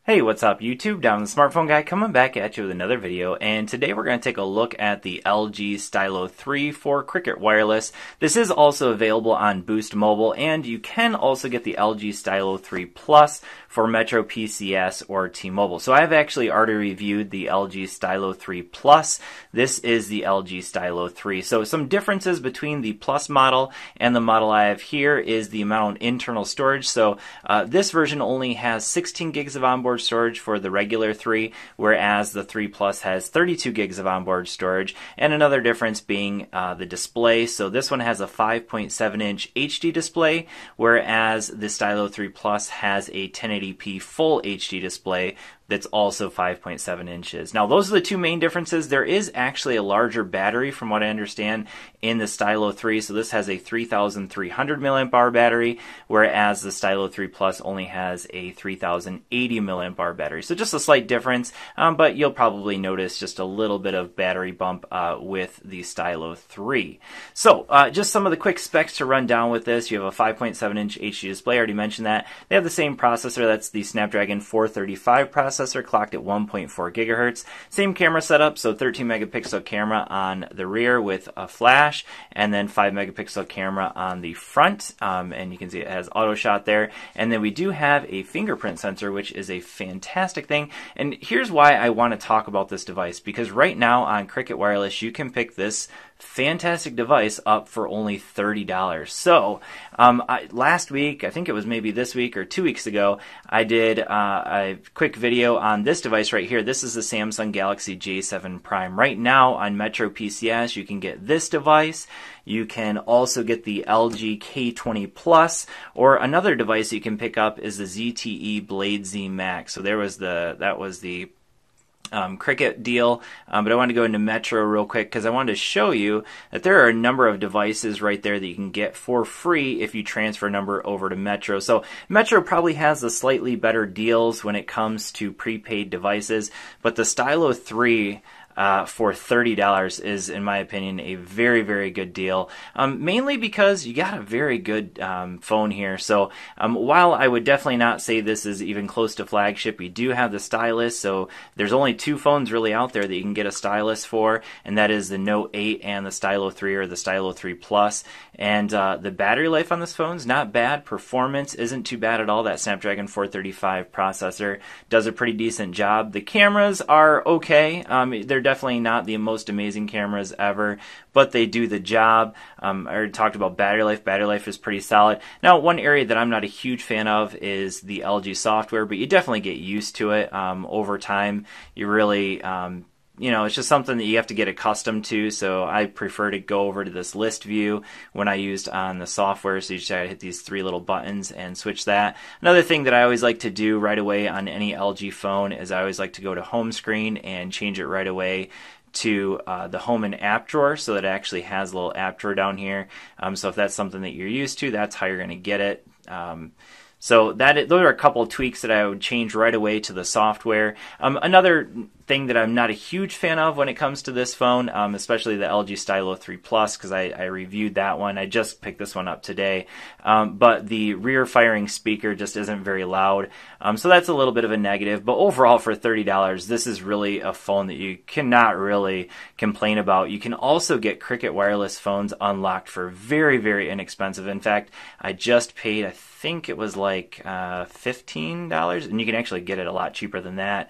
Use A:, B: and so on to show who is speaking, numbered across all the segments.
A: Hey, what's up YouTube? Down the Smartphone Guy coming back at you with another video, and today we're going to take a look at the LG Stylo 3 for Cricket Wireless. This is also available on Boost Mobile, and you can also get the LG Stylo 3 Plus for Metro PCS or T-Mobile. So I've actually already reviewed the LG Stylo 3 Plus. This is the LG Stylo 3. So some differences between the Plus model and the model I have here is the amount of internal storage. So this version only has 16 gigs of onboard storage for the regular 3, whereas the 3 Plus has 32 gigs of onboard storage. And another difference being the display. So this one has a 5.7-inch HD display, whereas the Stylo 3 Plus has a 1080p full HD display that's also 5.7 inches. Now, those are the two main differences. There is actually a larger battery, from what I understand, in the Stylo 3. So this has a 3,300 milliamp hour battery, whereas the Stylo 3 Plus only has a 3,080 milliamp hour battery. So just a slight difference, but you'll probably notice just a little bit of battery bump with the Stylo 3. So just some of the quick specs to run down with this. You have a 5.7-inch HD display. I already mentioned that. They have the same processor. That's the Snapdragon 435 processor, clocked at 1.4 gigahertz. Same camera setup, so 13 megapixel camera on the rear with a flash, and then 5 megapixel camera on the front, and you can see it has auto shot there. And then we do have a fingerprint sensor, which is a fantastic thing. And here's why I want to talk about this device, because right now on Cricket Wireless you can pick this fantastic device up for only $30. So last week, I think it was maybe this week or 2 weeks ago, I did a quick video on this device right here. This is the Samsung Galaxy J7 Prime. Right now on Metro PCS you can get this device. You can also get the LG K20 Plus, or another device you can pick up is the ZTE Blade Z Max. So that was the Cricket deal, but I wanted to go into Metro real quick because I wanted to show you that there are a number of devices right there that you can get for free if you transfer a number over to Metro. So Metro probably has the slightly better deals when it comes to prepaid devices, but the Stylo 3 for $30 is, in my opinion, a very, very good deal. Mainly because you got a very good phone here. So while I would definitely not say this is even close to flagship, we do have the stylus. So there's only two phones really out there that you can get a stylus for, and that is the Note 8 and the Stylo 3 or the Stylo 3 Plus. And the battery life on this phone is not bad. Performance isn't too bad at all. That Snapdragon 435 processor does a pretty decent job. The cameras are okay. They're definitely not the most amazing cameras ever, but they do the job. I already talked about battery life. Battery life is pretty solid. Now, one area that I'm not a huge fan of is the LG software, but you definitely get used to it over time. You really it's just something that you have to get accustomed to, so I prefer to go over to this list view when I used on the software, so you just gotta hit these three little buttons and switch that. Another thing that I always like to do right away on any LG phone is I always like to go to home screen and change it right away to the home and app drawer, so that it actually has a little app drawer down here. So if that's something that you're used to, that's how you're going to get it. So those are a couple of tweaks that I would change right away to the software. Another thing that I'm not a huge fan of when it comes to this phone, especially the LG Stylo 3 Plus, because I reviewed that one. I just picked this one up today. But the rear firing speaker just isn't very loud. So that's a little bit of a negative. But overall, for $30, this is really a phone that you cannot really complain about. You can also get Cricket Wireless phones unlocked for very, very inexpensive. In fact, I just paid, I think it was like $15, and you can actually get it a lot cheaper than that.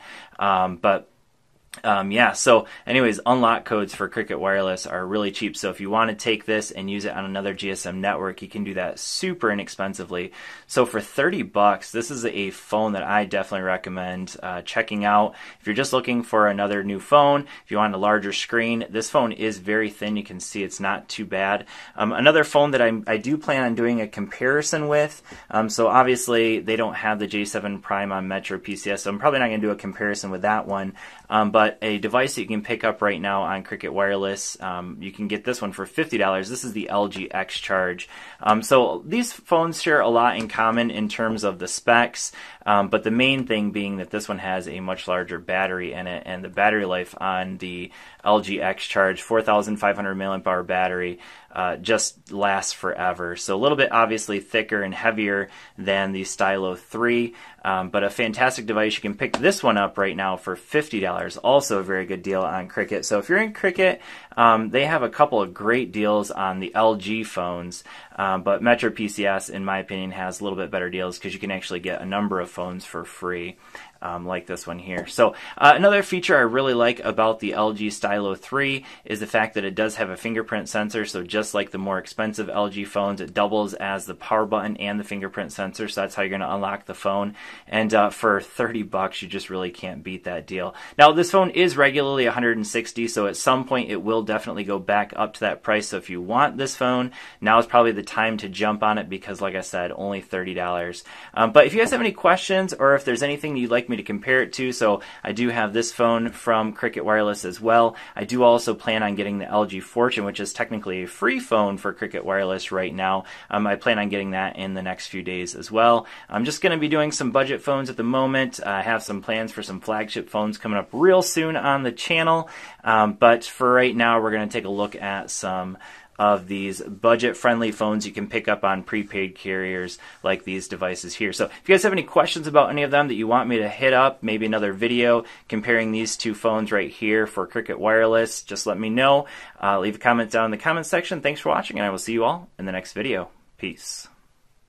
A: Yeah, so anyways, unlock codes for Cricket Wireless are really cheap. So if you want to take this and use it on another GSM network, you can do that super inexpensively. So for $30, this is a phone that I definitely recommend checking out. If you're just looking for another new phone, if you want a larger screen, this phone is very thin. You can see it's not too bad. Another phone that I do plan on doing a comparison with, so obviously they don't have the J7 Prime on Metro PCS, so I'm probably not going to do a comparison with that one. But a device that you can pick up right now on Cricket Wireless, you can get this one for $50. This is the LG X Charge. So these phones share a lot in common in terms of the specs, but the main thing being that this one has a much larger battery in it, and the battery life on the LG X Charge 4,500 milliamp hour battery just lasts forever. So a little bit obviously thicker and heavier than the Stylo 3. But a fantastic device. You can pick this one up right now for $50. Also a very good deal on Cricket. So if you're in Cricket, they have a couple of great deals on the LG phones. But Metro PCS, in my opinion, has a little bit better deals because you can actually get a number of phones for free. Like this one here. So another feature I really like about the LG Stylo 3 is the fact that it does have a fingerprint sensor. So just like the more expensive LG phones, it doubles as the power button and the fingerprint sensor. So that's how you're going to unlock the phone. And for $30, you just really can't beat that deal. Now this phone is regularly $160, so at some point it will definitely go back up to that price. So if you want this phone, now is probably the time to jump on it because, like I said, only $30. But if you guys have any questions or if there's anything you'd like me to compare it to, so I do have this phone from Cricket Wireless as well. I do also plan on getting the LG Fortune, which is technically a free phone for Cricket Wireless right now. I plan on getting that in the next few days as well. I'm just going to be doing some budget phones at the moment. I have some plans for some flagship phones coming up real soon on the channel. But for right now, we're going to take a look at some of these budget-friendly phones you can pick up on prepaid carriers like these devices here. So if you guys have any questions about any of them that you want me to hit up, maybe another video comparing these two phones right here for Cricket Wireless, just let me know. Leave a comment down in the comment section. Thanks for watching, and I will see you all in the next video. Peace.